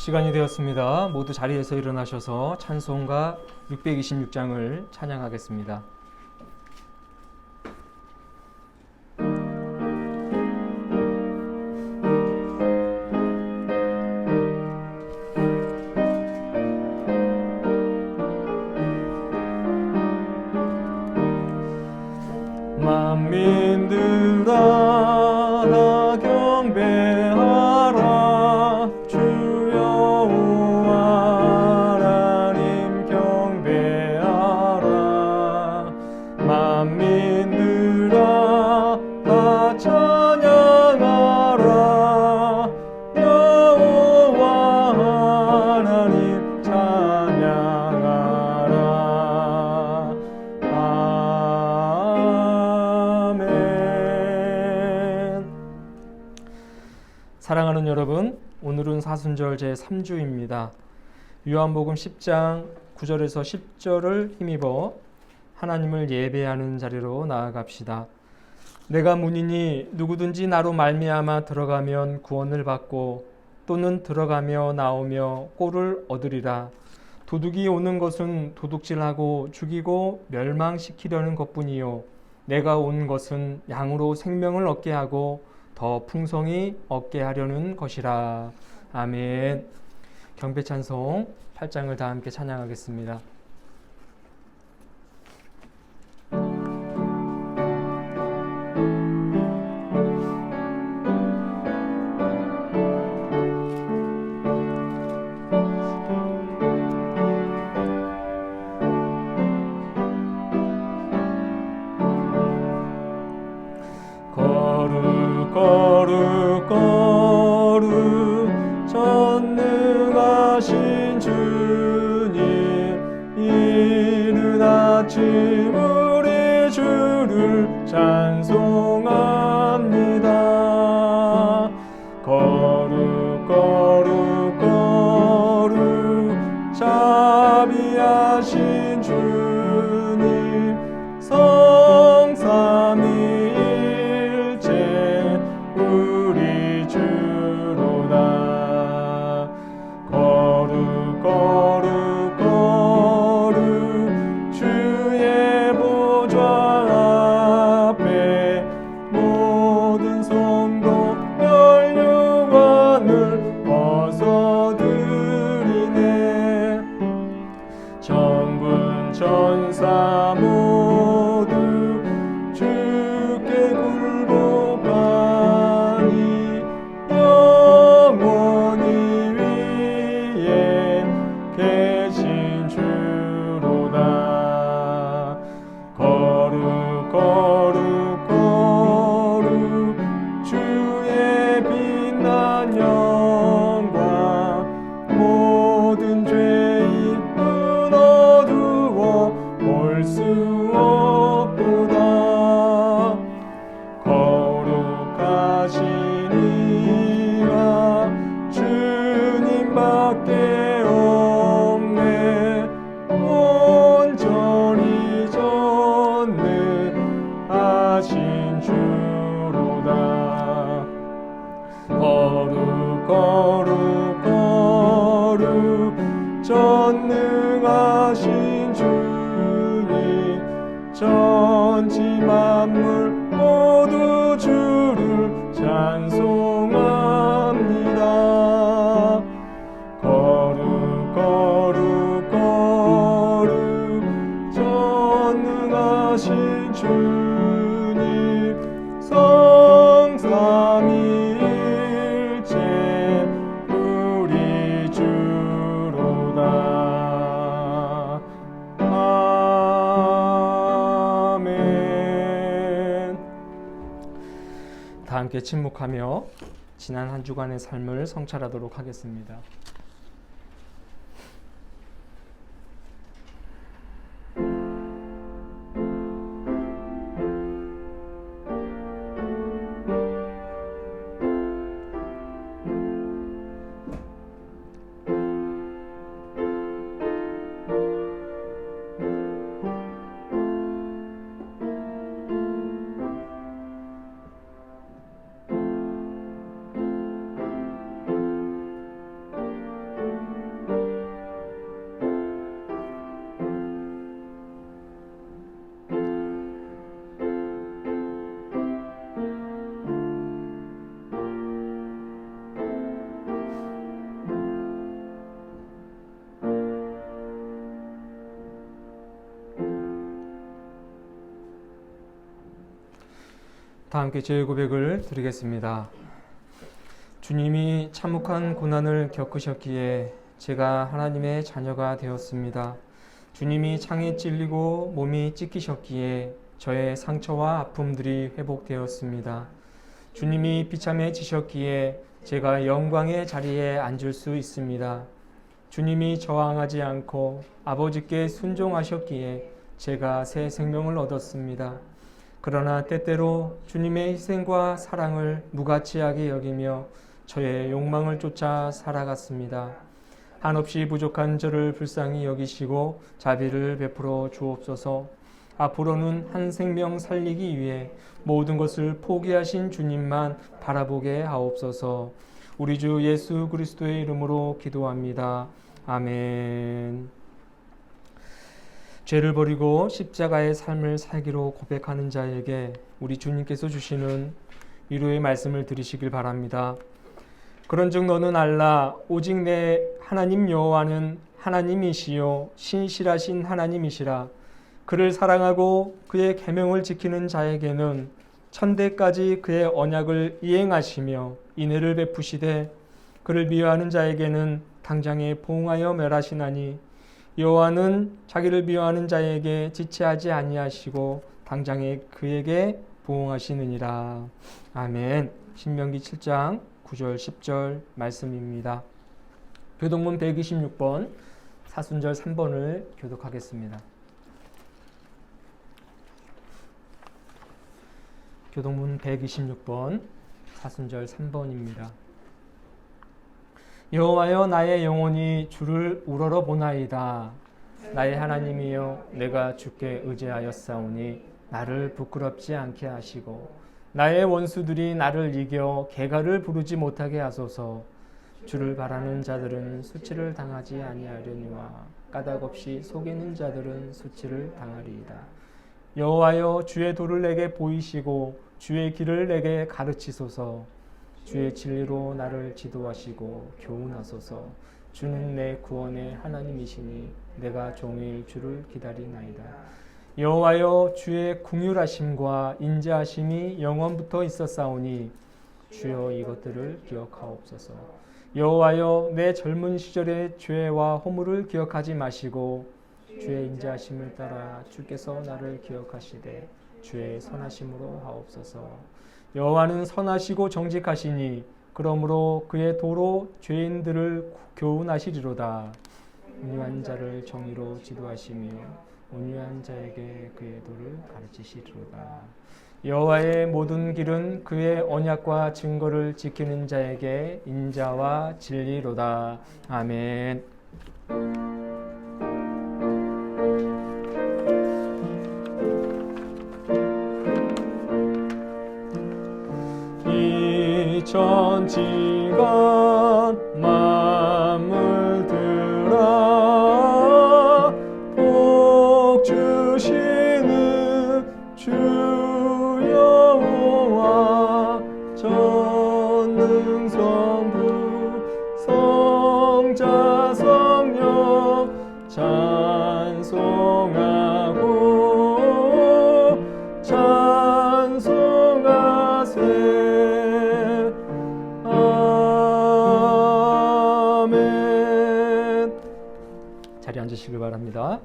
시간이 되었습니다. 모두 자리에서 일어나셔서 찬송가 626장을 찬양하겠습니다. 만민들아 다 경배하라. 주여 하나님 경배하라. 만민들아 다 찬양하라. 여호와 하나님 찬양하라. 사랑하는 여러분, 오늘은 사순절 제3주입니다. 요한복음 10장 9절에서 10절을 힘입어 하나님을 예배하는 자리로 나아갑시다. 내가 문이니 누구든지 나로 말미암아 들어가면 구원을 받고 또는 들어가며 나오며 꼴을 얻으리라. 도둑이 오는 것은 도둑질하고 죽이고 멸망시키려는 것뿐이요 내가 온 것은 양으로 생명을 얻게 하고 더 풍성히 얻게 하려는 것이라. 아멘. 경배찬송 8장을 다 함께 찬양하겠습니다. 거룩 거룩 전능하신 주님, 이른 아침 우리 주를 찬송합니다. 거룩 거룩 거룩 자비하신 주님, 성삼위 우리 주로다. 거룩 거룩 거룩 주의 보좌 앞에 모든 성도 멸류관을 벗어드리네. 천군 천사 모두 주께 굴복하니 영원히 위에 계신 주로다. 거룩 거룩 거룩 주의 빛난 영광, 모든 죄인은 어두워 볼 수 없도다. 거룩하시니라 주님밖에 없네. 온전히 전능하신 주로다. 거룩 거룩 거룩 전능하신 주님, 전지 만물 모두 주를 찬송합니다. 거룩 거룩 거룩 전능하신 주님, 성삼위일체 우리 주로다. 아멘. 다 함께 침묵하며 지난 한 주간의 삶을 성찰하도록 하겠습니다. 다 함께 제 고백을 드리겠습니다. 주님이 참혹한 고난을 겪으셨기에 제가 하나님의 자녀가 되었습니다. 주님이 창에 찔리고 몸이 찢기셨기에 저의 상처와 아픔들이 회복되었습니다. 주님이 비참해 지셨기에 제가 영광의 자리에 앉을 수 있습니다. 주님이 저항하지 않고 아버지께 순종하셨기에 제가 새 생명을 얻었습니다. 그러나 때때로 주님의 희생과 사랑을 무가치하게 여기며 저의 욕망을 쫓아 살아갔습니다. 한없이 부족한 저를 불쌍히 여기시고 자비를 베풀어 주옵소서. 앞으로는 한 생명 살리기 위해 모든 것을 포기하신 주님만 바라보게 하옵소서. 우리 주 예수 그리스도의 이름으로 기도합니다. 아멘. 죄를 버리고 십자가의 삶을 살기로 고백하는 자에게 우리 주님께서 주시는 위로의 말씀을 들으시길 바랍니다. 그런즉 너는 알라 오직 내 하나님 여호와는 하나님이시요 신실하신 하나님이시라. 그를 사랑하고 그의 계명을 지키는 자에게는 천대까지 그의 언약을 이행하시며 인애를 베푸시되 그를 미워하는 자에게는 당장에 보응하여 멸하시나니 여호와는 자기를 미워하는 자에게 지체하지 아니하시고 당장에 그에게 보응하시느니라. 아멘. 신명기 7장 9절 10절 말씀입니다. 교동문 126번 사순절 3번을 교독하겠습니다. 교동문 126번 사순절 3번입니다. 여호와여 나의 영혼이 주를 우러러 보나이다. 나의 하나님이여 내가 주께 의지하였사오니 나를 부끄럽지 않게 하시고 나의 원수들이 나를 이겨 개가를 부르지 못하게 하소서. 주를 바라는 자들은 수치를 당하지 아니하려니와 까닭없이 속이는 자들은 수치를 당하리이다. 여호와여 주의 도를 내게 보이시고 주의 길을 내게 가르치소서. 주의 진리로 나를 지도하시고 교훈하소서. 주는 내 구원의 하나님이시니 내가 종일 주를 기다리나이다. 여호와여 주의 긍휼하심과 인자하심이 영원부터 있었사오니 주여 이것들을 기억하옵소서. 여호와여 내 젊은 시절의 죄와 허물을 기억하지 마시고 주의 인자하심을 따라 주께서 나를 기억하시되 주의 선하심으로 하옵소서. 여호와는 선하시고 정직하시니 그러므로 그의 도로 죄인들을 교훈하시리로다. 온유한 자를 정의로 지도하시며 온유한 자에게 그의 도를 가르치시리로다. 여호와의 모든 길은 그의 언약과 증거를 지키는 자에게 인자와 진리로다. 아멘. 천지간 만물들아 복 주시는 주 여호와 전능성부 성자 성령 찬송하고 찬송하세. 자리에 앉으시길 바랍니다.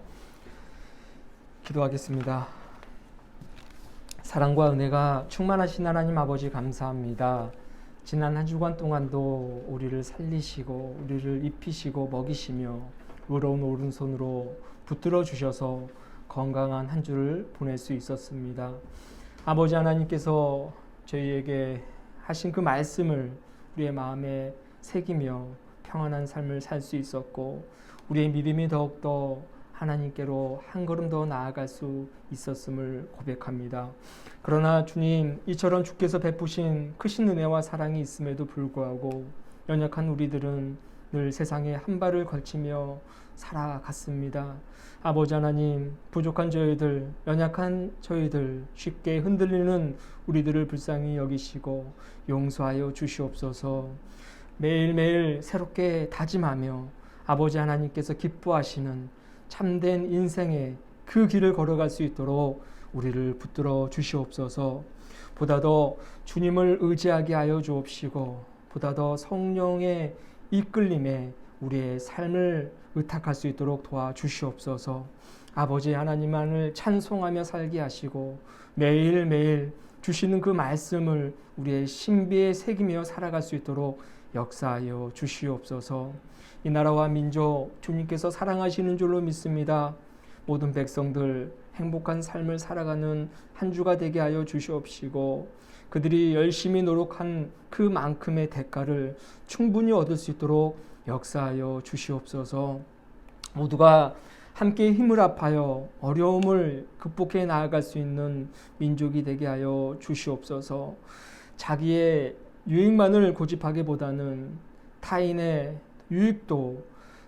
기도하겠습니다. 사랑과 은혜가 충만하신 하나님 아버지 감사합니다. 지난 한 주간 동안도 우리를 살리시고 우리를 입히시고 먹이시며 의로운 오른손으로 붙들어 주셔서 건강한 한 주를 보낼 수 있었습니다. 아버지 하나님께서 저희에게 하신 그 말씀을 우리의 마음에 새기며 평안한 삶을 살 수 있었고 우리의 믿음이 더욱더 하나님께로 한 걸음 더 나아갈 수 있었음을 고백합니다. 그러나 주님, 이처럼 주께서 베푸신 크신 은혜와 사랑이 있음에도 불구하고 연약한 우리들은 늘 세상에 한 발을 걸치며 살아갔습니다. 아버지 하나님, 부족한 저희들, 연약한 저희들, 쉽게 흔들리는 우리들을 불쌍히 여기시고 용서하여 주시옵소서. 매일매일 새롭게 다짐하며 아버지 하나님께서 기뻐하시는 참된 인생의 그 길을 걸어갈 수 있도록 우리를 붙들어 주시옵소서. 보다 더 주님을 의지하게 하여 주옵시고 보다 더 성령의 이끌림에 우리의 삶을 의탁할 수 있도록 도와주시옵소서. 아버지 하나님만을 찬송하며 살게 하시고 매일매일 주시는 그 말씀을 우리의 신비에 새기며 살아갈 수 있도록 역사하여 주시옵소서. 이 나라와 민족 주님께서 사랑하시는 줄로 믿습니다. 모든 백성들 행복한 삶을 살아가는 한 주가 되게 하여 주시옵시고 그들이 열심히 노력한 그만큼의 대가를 충분히 얻을 수 있도록 역사하여 주시옵소서. 모두가 함께 힘을 합하여 어려움을 극복해 나아갈 수 있는 민족이 되게 하여 주시옵소서. 자기의 유익만을 고집하기보다는 타인의 유익도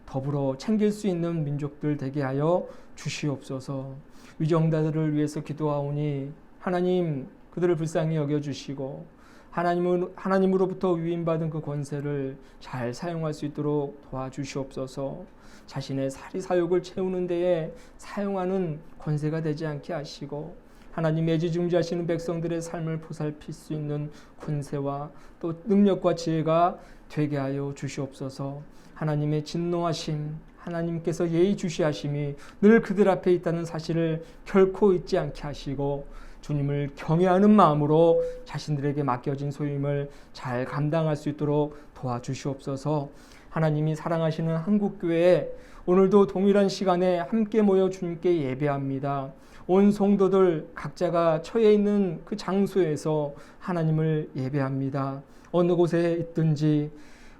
더불어 챙길 수 있는 민족들 되게 하여 주시옵소서. 위정자들을 위해서 기도하오니 하나님 그들을 불쌍히 여겨주시고 하나님으로부터 위임받은 그 권세를 잘 사용할 수 있도록 도와주시옵소서. 자신의 사리사욕을 채우는 데에 사용하는 권세가 되지 않게 하시고 하나님 애지중지하시는 백성들의 삶을 보살필 수 있는 권세와 또 능력과 지혜가 되게 하여 주시옵소서. 하나님의 진노하심, 하나님께서 예의주시하심이 늘 그들 앞에 있다는 사실을 결코 잊지 않게 하시고 주님을 경외하는 마음으로 자신들에게 맡겨진 소임을 잘 감당할 수 있도록 도와주시옵소서. 하나님이 사랑하시는 한국교회에 오늘도 동일한 시간에 함께 모여 주님께 예배합니다. 온 성도들 각자가 처해 있는 그 장소에서 하나님을 예배합니다. 어느 곳에 있든지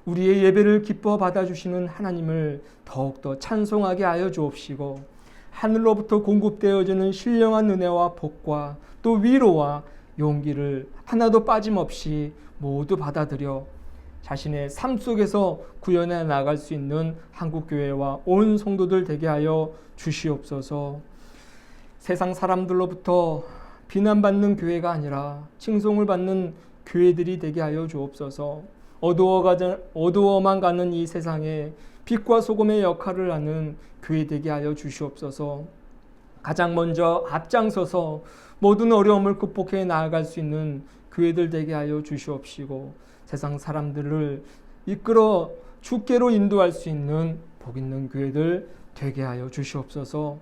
우리의 예배를 기뻐 받아주시는 하나님을 더욱더 찬송하게 하여 주옵시고 하늘로부터 공급되어지는 신령한 은혜와 복과 또 위로와 용기를 하나도 빠짐없이 모두 받아들여 자신의 삶 속에서 구현해 나갈 수 있는 한국교회와 온 성도들 되게 하여 주시옵소서. 세상 사람들로부터 비난받는 교회가 아니라 칭송을 받는 교회들이 되게 하여 주옵소서. 어두워만 가는 이 세상에 빛과 소금의 역할을 하는 교회 되게 하여 주시옵소서. 가장 먼저 앞장서서 모든 어려움을 극복해 나아갈 수 있는 교회들 되게 하여 주시옵시고 세상 사람들을 이끌어 주께로 인도할 수 있는 복 있는 교회들 되게 하여 주시옵소서.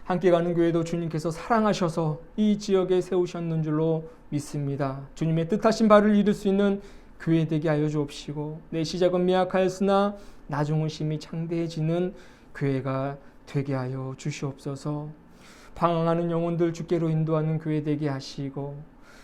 함께 가는 교회도 주님께서 사랑하셔서 이 지역에 세우셨는 줄로 믿습니다. 주님의 뜻하신 바를 이룰 수 있는 교회 되게 하여 주옵시고 내 시작은 미약하였으나 나중은 심히 창대해지는 교회가 되게 하여 주시옵소서. 방황하는 영혼들 주께로 인도하는 교회 되게 하시고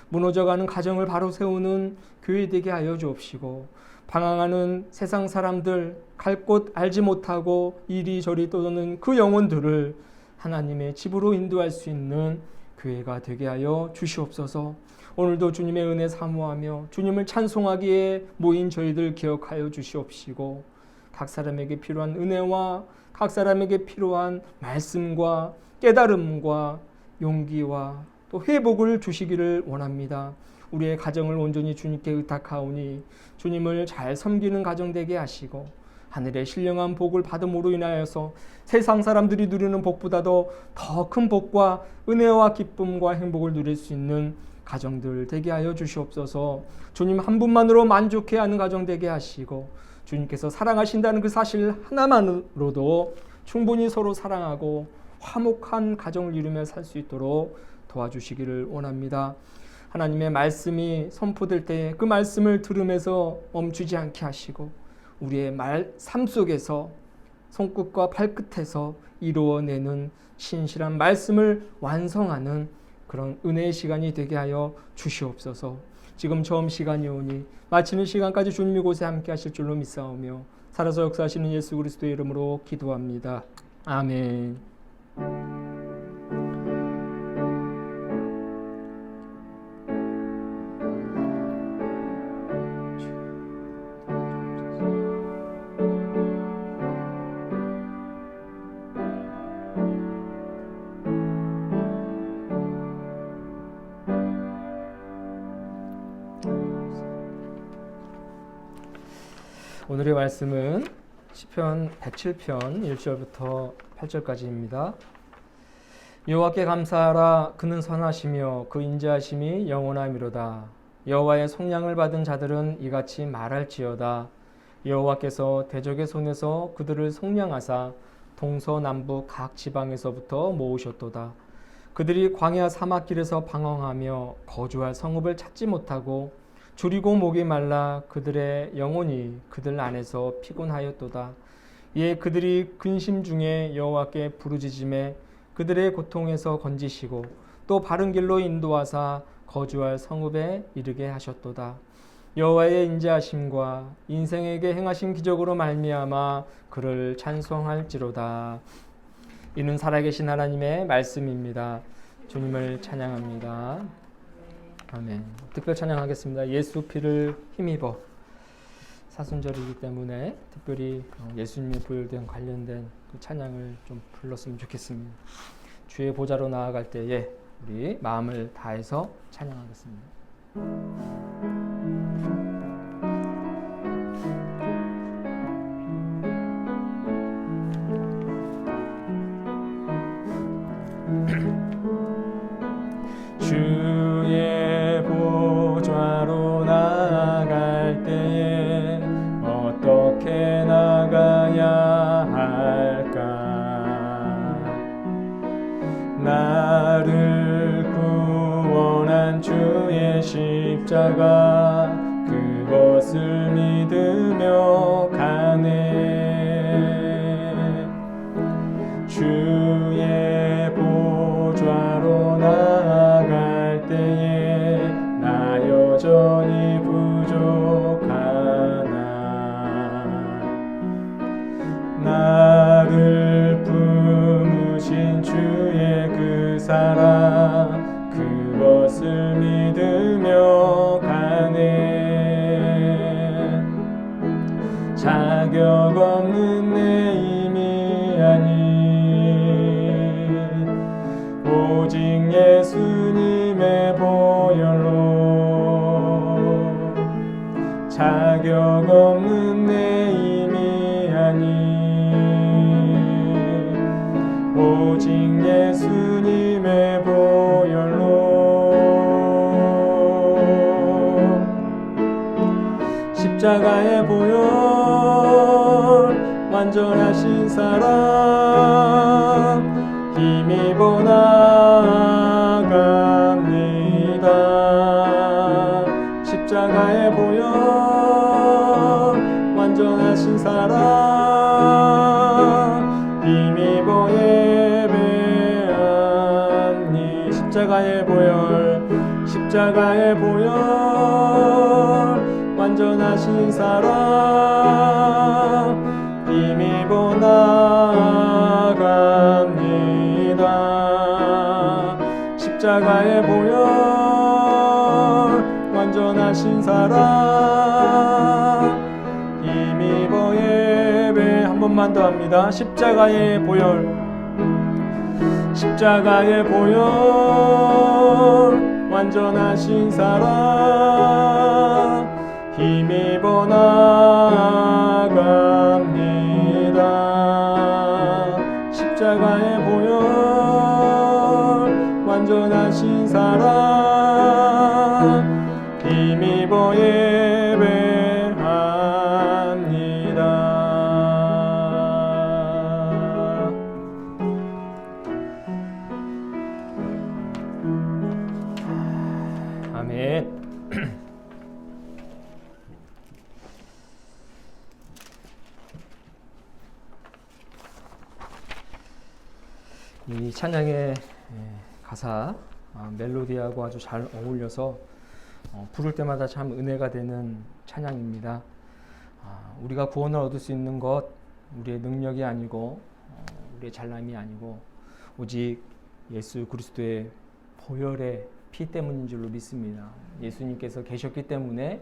무너져가는 가정을 바로 세우는 교회 되게 하여 주옵시고 방황하는 세상 사람들 갈 곳 알지 못하고 이리저리 떠도는 그 영혼들을 하나님의 집으로 인도할 수 있는 교회가 되게 하여 주시옵소서. 오늘도 주님의 은혜 사모하며 주님을 찬송하기에 모인 저희들 기억하여 주시옵시고 각 사람에게 필요한 은혜와 각 사람에게 필요한 말씀과 깨달음과 용기와 또 회복을 주시기를 원합니다. 우리의 가정을 온전히 주님께 의탁하오니 주님을 잘 섬기는 가정 되게 하시고 하늘의 신령한 복을 받음으로 인하여서 세상 사람들이 누리는 복보다도 더 큰 복과 은혜와 기쁨과 행복을 누릴 수 있는 가정들 되게 하여 주시옵소서. 주님 한 분만으로 만족해하는 가정 되게 하시고 주님께서 사랑하신다는 그 사실 하나만으로도 충분히 서로 사랑하고 화목한 가정을 이루며 살 수 있도록 도와주시기를 원합니다. 하나님의 말씀이 선포될 때 그 말씀을 들으면서 멈추지 않게 하시고 우리의 삶 속에서 손끝과 발끝에서 이루어내는 신실한 말씀을 완성하는 그런 은혜의 시간이 되게 하여 주시옵소서. 지금 처음 시간이 오니 마치는 시간까지 주님 이곳에 함께 하실 줄로 믿사오며 살아서 역사하시는 예수 그리스도의 이름으로 기도합니다. 아멘. 오늘의 말씀은 시편 107편 1절부터 8절까지입니다. 여호와께 감사하라. 그는 선하시며 그 인자하심이 영원하미로다. 여호와의 속량을 받은 자들은 이같이 말할지어다. 여호와께서 대적의 손에서 그들을 속량하사 동서남북 각 지방에서부터 모으셨도다. 그들이 광야 사막길에서 방황하며 거주할 성읍을 찾지 못하고 줄이고 목이 말라 그들의 영혼이 그들 안에서 피곤하였도다. 이에 그들이 근심 중에 여호와께 부르짖음에 그들의 고통에서 건지시고 또 바른 길로 인도하사 거주할 성읍에 이르게 하셨도다. 여호와의 인자하심과 인생에게 행하신 기적으로 말미암아 그를 찬송할지로다. 이는 살아계신 하나님의 말씀입니다. 주님을 찬양합니다. 아멘. 특별 찬양하겠습니다. 예수 피를 힘입어. 사순절이기 때문에 특별히 예수님의 보혈된 관련된 그 찬양을 좀 불렀으면 좋겠습니다. 주의 보좌로 나아갈 때에 우리 마음을 다해서 찬양하겠습니다. 주의 보좌로 나아갈 때에 어떻게 나가야 할까? 나를 구원한 주의 십자가 그것을 믿으며 가네. 주의 보좌로 나아갈 때에 나 여전히 부족하나. 나를 품으신 주의 그 사랑 그것을 믿으며 가네. 자격 없는 내 힘이 아니 오직 예수님의 보혈로. 자격 없는 내 힘이 아니 오직 예수님의 보혈로. 십자가의 보혈 완전하신 사랑 힘입어 나아갑니다. 십자가의 보혈 완전하신 사랑 힘입어 예배합니다. 십자가의 보혈, 십자가의 보혈 완전하신 사랑 힘입어 나아갑니다. 십자가의 보혈 완전하신 사랑 힘입어 예배. 한 번만 더 합니다. 십자가의 보혈, 십자가의 보혈 완전하신 사랑 힘입어 나아갑니다. 십자가의 보혈 완전하신 사랑 힘입어 예배합니다. 아멘. 이 찬양의 가사 멜로디하고 아주 잘 어울려서 부를 때마다 참 은혜가 되는 찬양입니다. 우리가 구원을 얻을 수 있는 것 우리의 능력이 아니고 우리의 잘남이 아니고 오직 예수 그리스도의 보혈의 피 때문인 줄로 믿습니다. 예수님께서 계셨기 때문에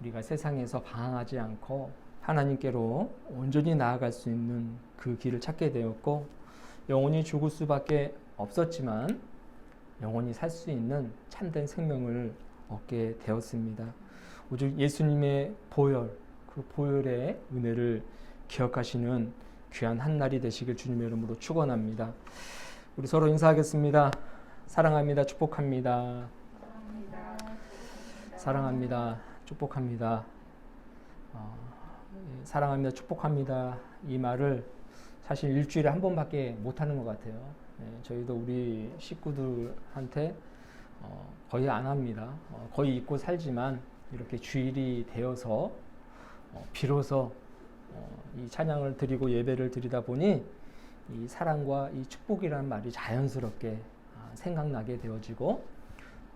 우리가 세상에서 방황하지 않고 하나님께로 온전히 나아갈 수 있는 그 길을 찾게 되었고 영원히 죽을 수밖에 없었지만 영원히 살 수 있는 참된 생명을 얻게 되었습니다. 오직 예수님의 보혈, 그 보혈의 은혜를 기억하시는 귀한 한 날이 되시길 주님의 이름으로 축원합니다. 우리 서로 인사하겠습니다. 사랑합니다. 축복합니다. 사랑합니다. 축복합니다. 사랑합니다. 축복합니다. 이 말을 사실 일주일에 한 번밖에 못하는 것 같아요. 저희도 우리 식구들한테 거의 안 합니다. 거의 잊고 살지만 이렇게 주일이 되어서 비로소 이 찬양을 드리고 예배를 드리다 보니 이 사랑과 이 축복이라는 말이 자연스럽게 생각나게 되어지고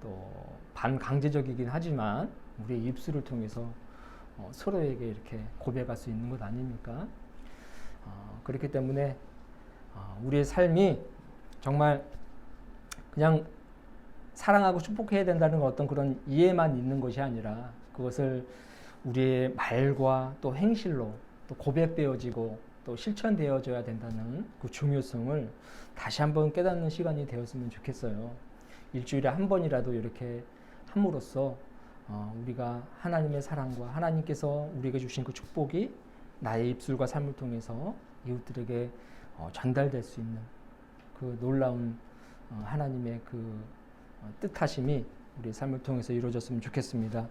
또 반강제적이긴 하지만 우리의 입술을 통해서 서로에게 이렇게 고백할 수 있는 것 아닙니까? 그렇기 때문에 우리의 삶이 정말 그냥 사랑하고 축복해야 된다는 어떤 그런 이해만 있는 것이 아니라 그것을 우리의 말과 또 행실로 또 고백되어지고 또 실천되어져야 된다는 그 중요성을 다시 한번 깨닫는 시간이 되었으면 좋겠어요. 일주일에 한 번이라도 이렇게 함으로써 우리가 하나님의 사랑과 하나님께서 우리에게 주신 그 축복이 나의 입술과 삶을 통해서 이웃들에게 전달될 수 있는 그 놀라운 하나님의 그 뜻하심이 우리의 삶을 통해서 이루어졌으면 좋겠습니다.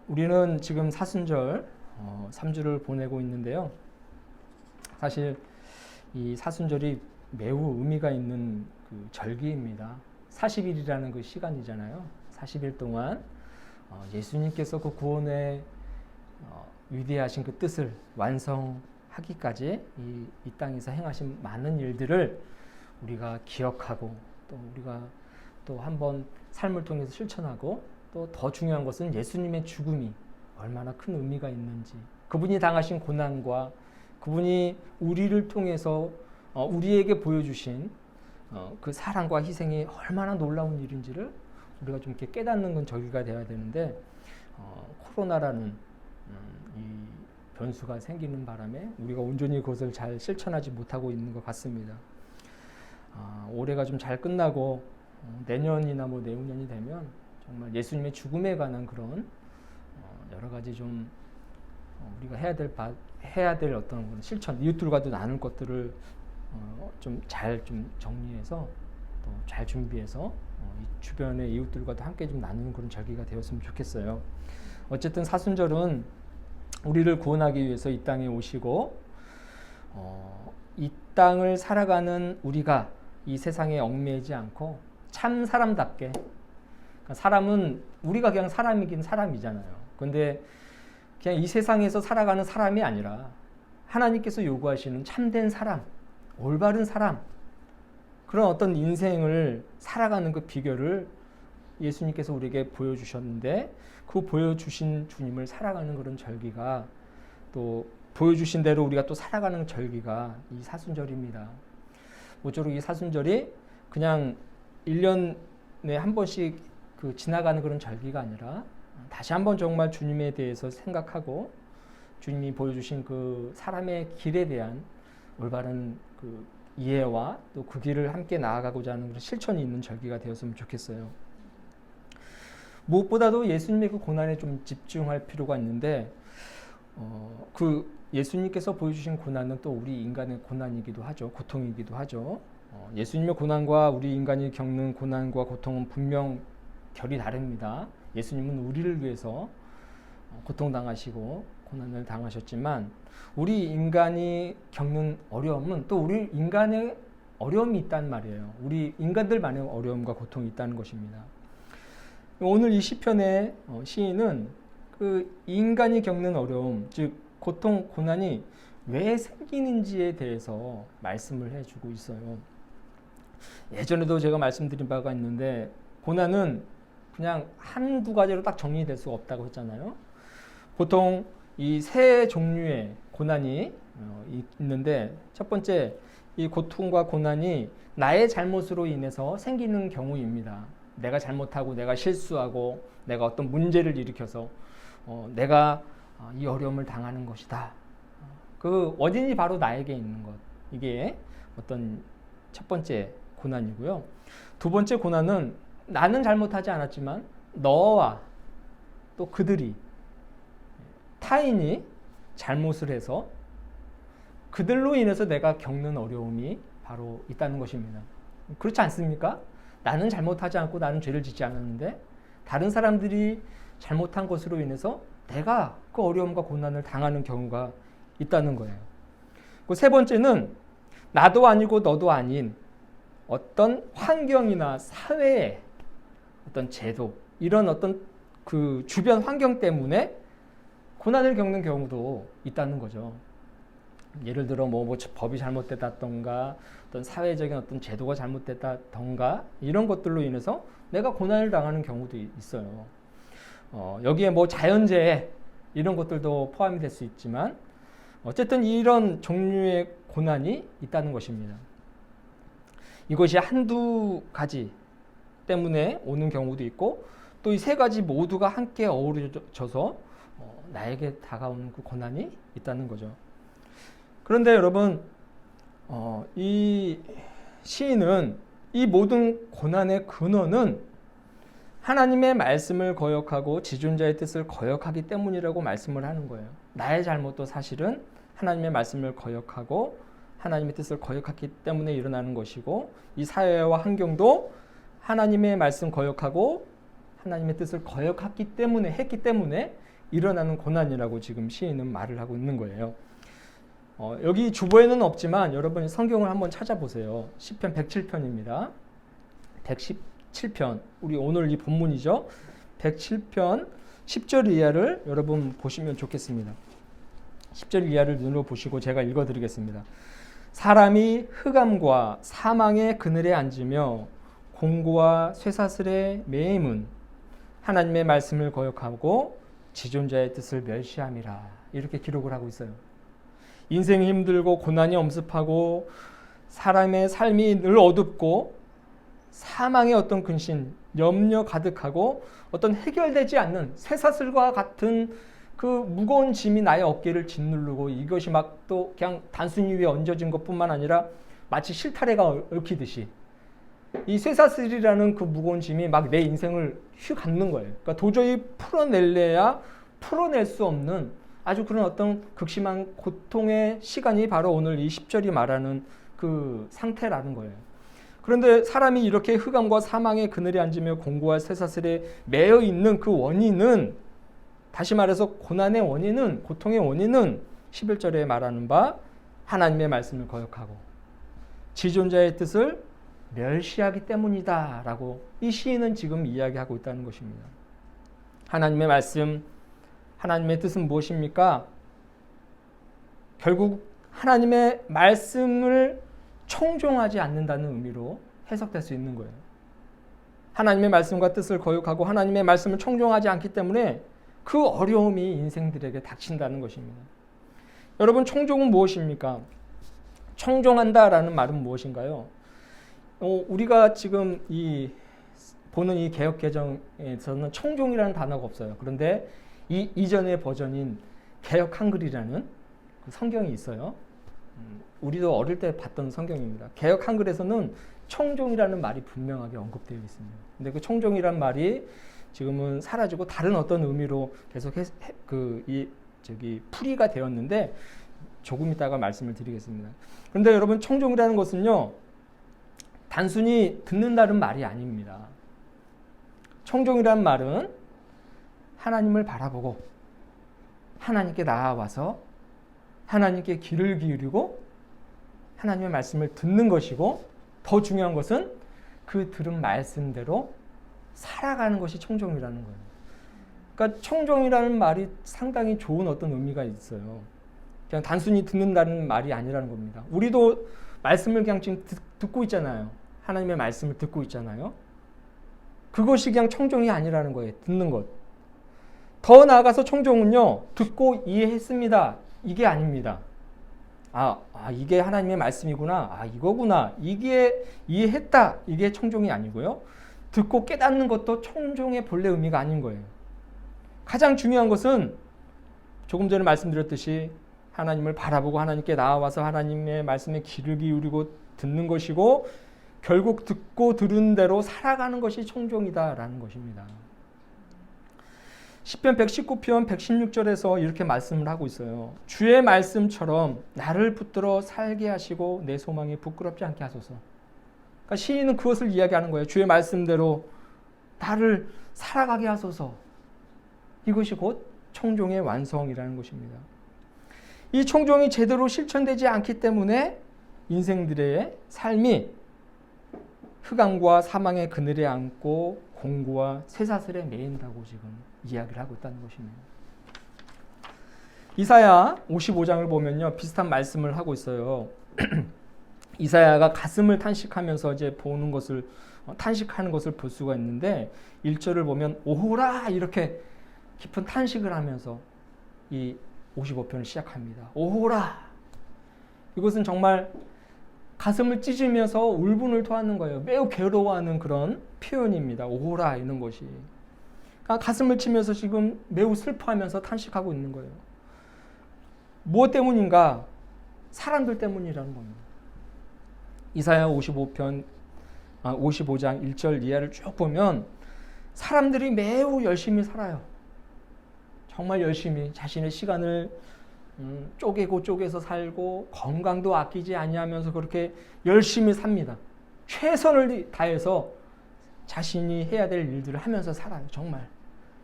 우리는 지금 사순절 3주를 보내고 있는데요. 사실 이 사순절이 매우 의미가 있는 그 절기입니다. 40일이라는 그 시간이잖아요. 40일 동안 예수님께서 그 구원의 위대하신 그 뜻을 완성하기까지 이 땅에서 행하신 많은 일들을 우리가 기억하고 또 우리가 또 한번 삶을 통해서 실천하고 또 더 중요한 것은 예수님의 죽음이 얼마나 큰 의미가 있는지, 그분이 당하신 고난과 그분이 우리를 통해서 우리에게 보여주신 그 사랑과 희생이 얼마나 놀라운 일인지를 우리가 좀 이렇게 깨닫는 건 절기가 되어야 되는데 코로나라는 이 변수가 생기는 바람에 우리가 온전히 그것을 잘 실천하지 못하고 있는 것 같습니다. 올해가 좀 잘 끝나고 내년이나 뭐 내후년이 되면 정말 예수님의 죽음에 관한 그런 여러 가지 좀 우리가 해야 될 어떤 실천, 이웃들과도 나눌 것들을 좀 잘 좀 정리해서 또 잘 준비해서 이 주변의 이웃들과도 함께 좀 나누는 그런 절기가 되었으면 좋겠어요. 어쨌든 사순절은 우리를 구원하기 위해서 이 땅에 오시고 이 땅을 살아가는 우리가 이 세상에 얽매이지 않고 참 사람답게, 그러니까 사람은 우리가 그냥 사람이긴 사람이잖아요. 근데 그냥 이 세상에서 살아가는 사람이 아니라 하나님께서 요구하시는 참된 사람, 올바른 사람, 그런 어떤 인생을 살아가는 그 비결을 예수님께서 우리에게 보여주셨는데 그 보여주신 주님을 살아가는 그런 절기가 또 보여주신 대로 우리가 또 살아가는 절기가 이 사순절입니다. 모쪼록 이 사순절이 그냥 1년에 한 번씩 그 지나가는 그런 절기가 아니라 다시 한번 정말 주님에 대해서 생각하고 주님이 보여주신 그 사람의 길에 대한 올바른 그 이해와 또 그 길을 함께 나아가고자 하는 그런 실천이 있는 절기가 되었으면 좋겠어요. 무엇보다도 예수님의 그 고난에 좀 집중할 필요가 있는데 그 예수님께서 보여주신 고난은 또 우리 인간의 고난이기도 하죠. 고통이기도 하죠. 예수님의 고난과 우리 인간이 겪는 고난과 고통은 분명 결이 다릅니다. 예수님은 우리를 위해서 고통당하시고 고난을 당하셨지만 우리 인간이 겪는 어려움은 또 우리 인간의 어려움이 있단 말이에요. 우리 인간들만의 어려움과 고통이 있다는 것입니다. 오늘 이 시편의 시인은 그 인간이 겪는 어려움, 즉 고통, 고난이 왜 생기는지에 대해서 말씀을 해주고 있어요. 예전에도 제가 말씀드린 바가 있는데 고난은 그냥 한두 가지로 딱 정리될 수가 없다고 했잖아요. 보통 이 세 종류의 고난이 있는데 첫 번째, 이 고통과 고난이 나의 잘못으로 인해서 생기는 경우입니다. 내가 잘못하고 내가 실수하고 내가 어떤 문제를 일으켜서 내가 이 어려움을 당하는 것이다. 그 원인이 바로 나에게 있는 것. 이게 어떤 첫 번째 고난이고요. 두 번째 고난은 나는 잘못하지 않았지만 너와 또 그들이 타인이 잘못을 해서 그들로 인해서 내가 겪는 어려움이 바로 있다는 것입니다. 그렇지 않습니까? 나는 잘못하지 않고 나는 죄를 짓지 않았는데 다른 사람들이 잘못한 것으로 인해서 내가 그 어려움과 고난을 당하는 경우가 있다는 거예요. 그 세 번째는 나도 아니고 너도 아닌 어떤 환경이나 사회의 어떤 제도, 이런 어떤 그 주변 환경 때문에 고난을 겪는 경우도 있다는 거죠. 예를 들어 뭐 법이 잘못됐다던가 어떤 사회적인 어떤 제도가 잘못됐다던가 이런 것들로 인해서 내가 고난을 당하는 경우도 있어요. 여기에 뭐 자연재해 이런 것들도 포함이 될 수 있지만 어쨌든 이런 종류의 고난이 있다는 것입니다. 이것이 한두 가지 때문에 오는 경우도 있고 또 이 세 가지 모두가 함께 어우러져서 나에게 다가오는 그 고난이 있다는 거죠. 그런데 여러분, 이 시인은 이 모든 고난의 근원은 하나님의 말씀을 거역하고 지존자의 뜻을 거역하기 때문이라고 말씀을 하는 거예요. 나의 잘못도 사실은 하나님의 말씀을 거역하고 하나님의 뜻을 거역했기 때문에 일어나는 것이고 이 사회와 환경도 하나님의 말씀 거역하고 하나님의 뜻을 거역했기 때문에 일어나는 고난이라고 지금 시인은 말을 하고 있는 거예요. 여기 주보에는 없지만 여러분이 성경을 한번 찾아보세요. 시편 107편입니다. 117편, 우리 오늘 이 본문이죠. 107편 10절 이하를 여러분 보시면 좋겠습니다. 10절 이하를 눈으로 보시고 제가 읽어드리겠습니다. 사람이 흑암과 사망의 그늘에 앉으며 공고와 쇠사슬에 매임은 하나님의 말씀을 거역하고 지존자의 뜻을 멸시함이라. 이렇게 기록을 하고 있어요. 인생이 힘들고 고난이 엄습하고 사람의 삶이 늘 어둡고 사망의 어떤 근심, 염려 가득하고 어떤 해결되지 않는 쇠사슬과 같은 그 무거운 짐이 나의 어깨를 짓누르고 이것이 막 또 그냥 단순히 위에 얹어진 것뿐만 아니라 마치 실타래가 얽히듯이 이 쇠사슬이라는 그 무거운 짐이 막 내 인생을 휘감는 거예요. 그러니까 도저히 풀어낼래야 풀어낼 수 없는 아주 그런 어떤 극심한 고통의 시간이 바로 오늘 이 10절이 말하는 그 상태라는 거예요. 그런데 사람이 이렇게 흑암과 사망의 그늘에 앉으며 공고와 쇠사슬에 매여 있는 그 원인은, 다시 말해서 고난의 원인은, 고통의 원인은 11절에 말하는 바 하나님의 말씀을 거역하고 지존자의 뜻을 멸시하기 때문이다 라고 이 시인은 지금 이야기하고 있다는 것입니다. 하나님의 말씀, 하나님의 뜻은 무엇입니까? 결국 하나님의 말씀을 청종하지 않는다는 의미로 해석될 수 있는 거예요. 하나님의 말씀과 뜻을 거역하고 하나님의 말씀을 청종하지 않기 때문에 그 어려움이 인생들에게 닥친다는 것입니다. 여러분, 청종은 무엇입니까? 청종한다라는 말은 무엇인가요? 우리가 지금 보는 이 개역 개정에서는 청종이라는 단어가 없어요. 그런데 이 이전의 버전인 개역 한글이라는 그 성경이 있어요. 우리도 어릴 때 봤던 성경입니다. 개역 한글에서는 청종이라는 말이 분명하게 언급되어 있습니다. 근데 그 청종이라는 말이 지금은 사라지고 다른 어떤 의미로 계속 풀이가 되었는데 조금 이따가 말씀을 드리겠습니다. 그런데 여러분, 청종이라는 것은요, 단순히 듣는다는 말이 아닙니다. 청종이라는 말은 하나님을 바라보고 하나님께 나아와서 하나님께 귀를 기울이고 하나님의 말씀을 듣는 것이고, 더 중요한 것은 그 들은 말씀대로 살아가는 것이 청종이라는 거예요. 그러니까 청종이라는 말이 상당히 좋은 어떤 의미가 있어요. 그냥 단순히 듣는다는 말이 아니라는 겁니다. 우리도 말씀을 그냥 지금 듣고 있잖아요. 하나님의 말씀을 듣고 있잖아요. 그것이 그냥 청종이 아니라는 거예요. 듣는 것. 더 나아가서 청종은요, 듣고 이해했습니다. 이게 아닙니다. 이게 하나님의 말씀이구나. 이거구나. 이게 이해했다. 이게 청종이 아니고요. 듣고 깨닫는 것도 청종의 본래 의미가 아닌 거예요. 가장 중요한 것은 조금 전에 말씀드렸듯이 하나님을 바라보고 하나님께 나아와서 하나님의 말씀에 귀를 기울이고 듣는 것이고, 결국 듣고 들은 대로 살아가는 것이 청종이다라는 것입니다. 시편 119편 116절에서 이렇게 말씀을 하고 있어요. 주의 말씀처럼 나를 붙들어 살게 하시고 내 소망이 부끄럽지 않게 하소서. 그러니까 시인은 그것을 이야기하는 거예요. 주의 말씀대로 나를 살아가게 하소서. 이것이 곧 청종의 완성이라는 것입니다. 이 청종이 제대로 실천되지 않기 때문에 인생들의 삶이 흑암과 사망의 그늘에 앉고 공고와 쇠사슬에 매인다고 지금 이야기를 하고 있다는 것입니다. 이사야 55장을 보면요, 비슷한 말씀을 하고 있어요. 이사야가 가슴을 탄식하면서 이제 보는 것을 탄식하는 것을 볼 수가 있는데 1절을 보면 오호라 이렇게 깊은 탄식을 하면서 이 55편을 시작합니다. 오호라. 이것은 정말 가슴을 찢으면서 울분을 토하는 거예요. 매우 괴로워하는 그런 표현입니다. 오호라 이런 것이. 그러니까 가슴을 치면서 지금 매우 슬퍼하면서 탄식하고 있는 거예요. 무엇 때문인가? 사람들 때문이라는 겁니다. 이사야 55장 1절 이하를 쭉 보면 사람들이 매우 열심히 살아요. 정말 열심히 자신의 시간을 쪼개서 살고 건강도 아끼지 아니하면서 그렇게 열심히 삽니다. 최선을 다해서 자신이 해야 될 일들을 하면서 살아요. 정말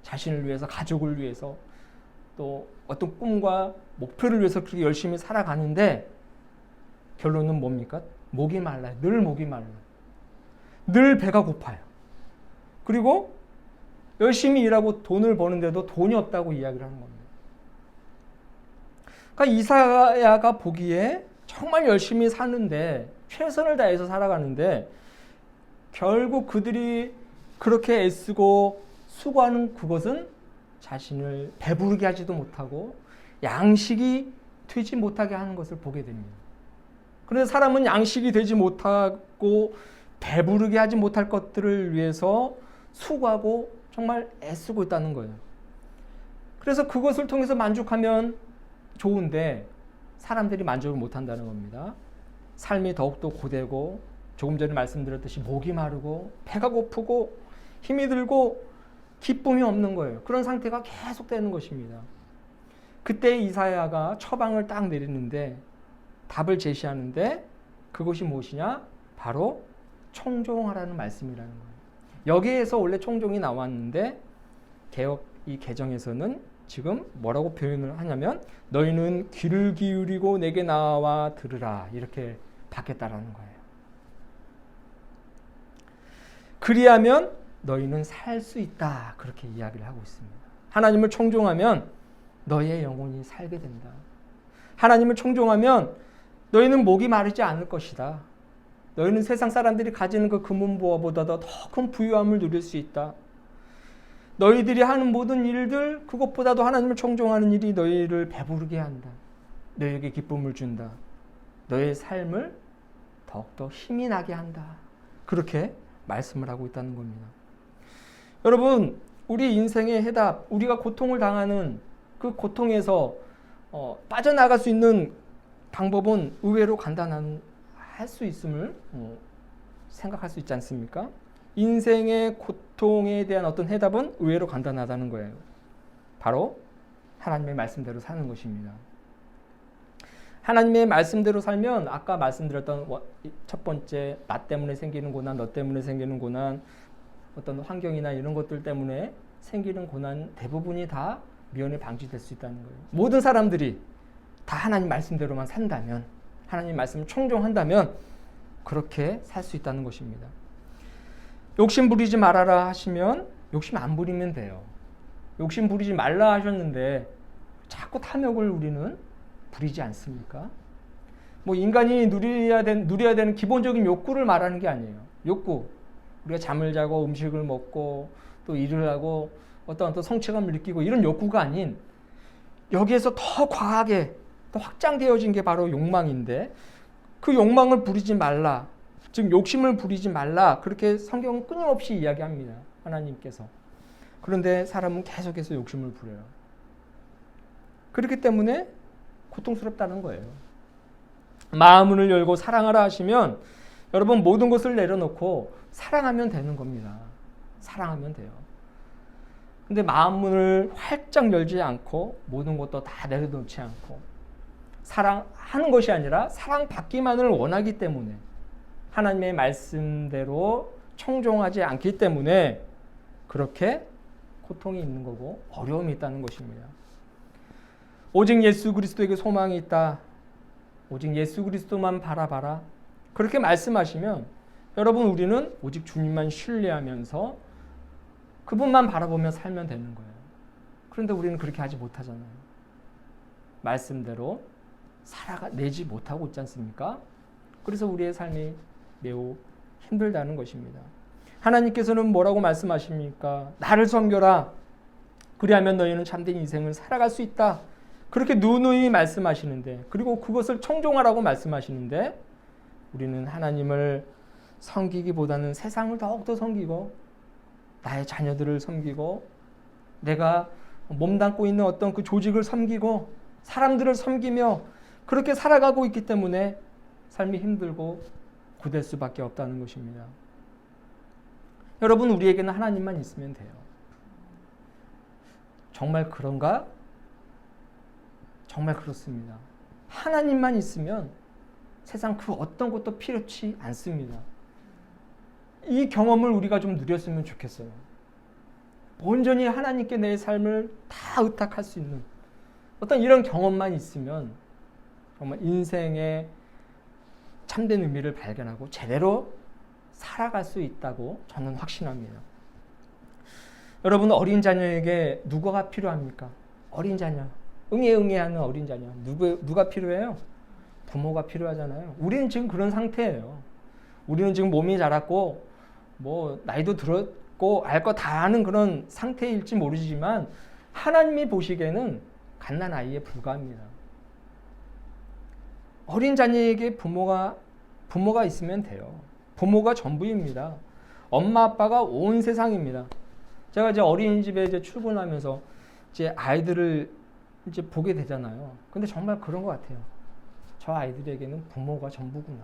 자신을 위해서, 가족을 위해서, 또 어떤 꿈과 목표를 위해서 그렇게 열심히 살아가는데 결론은 뭡니까? 목이 말라요. 늘 목이 말라요. 늘 배가 고파요. 그리고 열심히 일하고 돈을 버는데도 돈이 없다고 이야기를 하는 겁니다. 그러니까 이사야가 보기에 정말 열심히 사는데, 최선을 다해서 살아가는데 결국 그들이 그렇게 애쓰고 수고하는 그것은 자신을 배부르게 하지도 못하고 양식이 되지 못하게 하는 것을 보게 됩니다. 그래서 사람은 양식이 되지 못하고 배부르게 하지 못할 것들을 위해서 수고하고 정말 애쓰고 있다는 거예요. 그래서 그것을 통해서 만족하면 좋은데 사람들이 만족을 못한다는 겁니다. 삶이 더욱더 고되고 조금 전에 말씀드렸듯이 목이 마르고 배가 고프고 힘이 들고 기쁨이 없는 거예요. 그런 상태가 계속되는 것입니다. 그때 이사야가 처방을 딱 내리는데, 답을 제시하는데 그것이 무엇이냐? 바로 청종하라는 말씀이라는 거예요. 여기에서 원래 청종이 나왔는데 이 개정에서는 지금 뭐라고 표현을 하냐면 너희는 귀를 기울이고 내게 나와 들으라 이렇게 바뀌었다라는 거예요. 그리하면 너희는 살 수 있다 그렇게 이야기를 하고 있습니다. 하나님을 청종하면 너희의 영혼이 살게 된다. 하나님을 청종하면 너희는 목이 마르지 않을 것이다. 너희는 세상 사람들이 가지는 그 금은보화보다도 더 큰 부유함을 누릴 수 있다. 너희들이 하는 모든 일들, 그것보다도 하나님을 청종하는 일이 너희를 배부르게 한다. 너희에게 기쁨을 준다. 너희의 삶을 더욱더 힘이 나게 한다. 그렇게 말씀을 하고 있다는 겁니다. 여러분, 우리 인생의 해답, 우리가 고통을 당하는 그 고통에서 빠져나갈 수 있는 방법은 의외로 간단한 할 수 있음을 생각할 수 있지 않습니까? 인생의 고통에 대한 어떤 해답은 의외로 간단하다는 거예요. 바로 하나님의 말씀대로 사는 것입니다. 하나님의 말씀대로 살면 아까 말씀드렸던 첫 번째 나 때문에 생기는 고난, 너 때문에 생기는 고난, 어떤 환경이나 이런 것들 때문에 생기는 고난 대부분이 다 미연에 방지될 수 있다는 거예요. 모든 사람들이 다 하나님 말씀대로만 산다면, 하나님 말씀을 청종한다면 그렇게 살 수 있다는 것입니다. 욕심 부리지 말아라 하시면 욕심 안 부리면 돼요. 욕심 부리지 말라 하셨는데 자꾸 탐욕을 우리는 부리지 않습니까? 뭐 인간이 누려야 되는 기본적인 욕구를 말하는 게 아니에요. 욕구. 우리가 잠을 자고 음식을 먹고 또 일을 하고 어떤 성취감을 느끼고 이런 욕구가 아닌, 여기에서 더 과하게 더 확장되어진 게 바로 욕망인데, 그 욕망을 부리지 말라, 즉 욕심을 부리지 말라, 그렇게 성경은 끊임없이 이야기합니다. 하나님께서. 그런데 사람은 계속해서 욕심을 부려요. 그렇기 때문에 고통스럽다는 거예요. 마음을 열고 사랑하라 하시면 여러분 모든 것을 내려놓고 사랑하면 되는 겁니다. 사랑하면 돼요. 근데 마음문을 활짝 열지 않고 모든 것도 다 내려놓지 않고 사랑하는 것이 아니라 사랑받기만을 원하기 때문에 하나님의 말씀대로 청종하지 않기 때문에 그렇게 고통이 있는 거고 어려움이 있다는 것입니다. 오직 예수 그리스도에게 소망이 있다. 오직 예수 그리스도만 바라봐라. 그렇게 말씀하시면 여러분 우리는 오직 주님만 신뢰하면서 그분만 바라보며 살면 되는 거예요. 그런데 우리는 그렇게 하지 못하잖아요. 말씀대로 살아내지 못하고 있지 않습니까? 그래서 우리의 삶이 매우 힘들다는 것입니다. 하나님께서는 뭐라고 말씀하십니까? 나를 섬겨라. 그리하면 너희는 참된 인생을 살아갈 수 있다. 그렇게 누누이 말씀하시는데, 그리고 그것을 청종하라고 말씀하시는데 우리는 하나님을 섬기기보다는 세상을 더욱더 섬기고 나의 자녀들을 섬기고 내가 몸담고 있는 어떤 그 조직을 섬기고 사람들을 섬기며 그렇게 살아가고 있기 때문에 삶이 힘들고 고될 수밖에 없다는 것입니다. 여러분, 우리에게는 하나님만 있으면 돼요. 정말 그런가? 정말 그렇습니다. 하나님만 있으면 세상 그 어떤 것도 필요치 않습니다. 이 경험을 우리가 좀 누렸으면 좋겠어요. 온전히 하나님께 내 삶을 다 의탁할 수 있는 어떤 이런 경험만 있으면 정말 인생의 참된 의미를 발견하고 제대로 살아갈 수 있다고 저는 확신합니다. 여러분, 어린 자녀에게 누구가 필요합니까? 어린 자녀, 응애응애하는 어린 자녀, 누가 필요해요? 부모가 필요하잖아요. 우리는 지금 그런 상태예요. 우리는 지금 몸이 자랐고 뭐 나이도 들었고 알 거 다 아는 그런 상태일지 모르지만 하나님이 보시기에는 갓난아이에 불과합니다. 어린 자녀에게 부모가 있으면 돼요. 부모가 전부입니다. 엄마 아빠가 온 세상입니다. 제가 이제 어린이집에 이제 출근하면서 이제 아이들을 이제 보게 되잖아요. 근데 정말 그런 것 같아요. 저 아이들에게는 부모가 전부구나.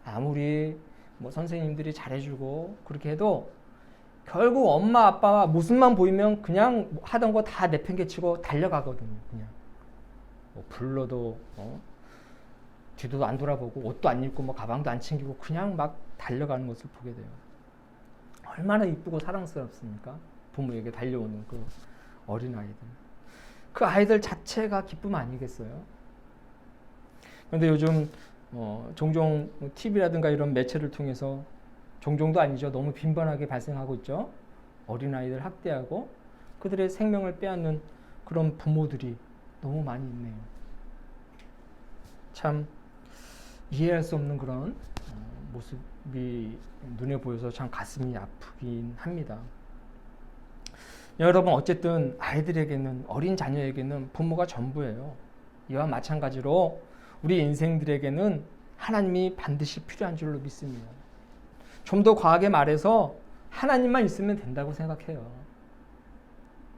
아무리 뭐 선생님들이 잘해주고 그렇게 해도 결국 엄마 아빠가 모습만 보이면 그냥 하던 거 다 내팽개치고 달려가거든요. 그냥 뭐 불러도 뒤도 안 돌아보고 옷도 안 입고 뭐 가방도 안 챙기고 그냥 막 달려가는 것을 보게 돼요. 얼마나 이쁘고 사랑스럽습니까? 부모에게 달려오는 그 어린 아이들. 그 아이들 자체가 기쁨 아니겠어요? 그런데 요즘 종종 TV라든가 이런 매체를 통해서 종종도 아니죠. 너무 빈번하게 발생하고 있죠. 어린아이들 학대하고 그들의 생명을 빼앗는 그런 부모들이 너무 많이 있네요. 참 이해할 수 없는 그런 모습이 눈에 보여서 참 가슴이 아프긴 합니다. 여러분, 어쨌든 아이들에게는, 어린 자녀에게는 부모가 전부예요. 이와 마찬가지로 우리 인생들에게는 하나님이 반드시 필요한 줄로 믿습니다. 좀 더 과하게 말해서 하나님만 있으면 된다고 생각해요.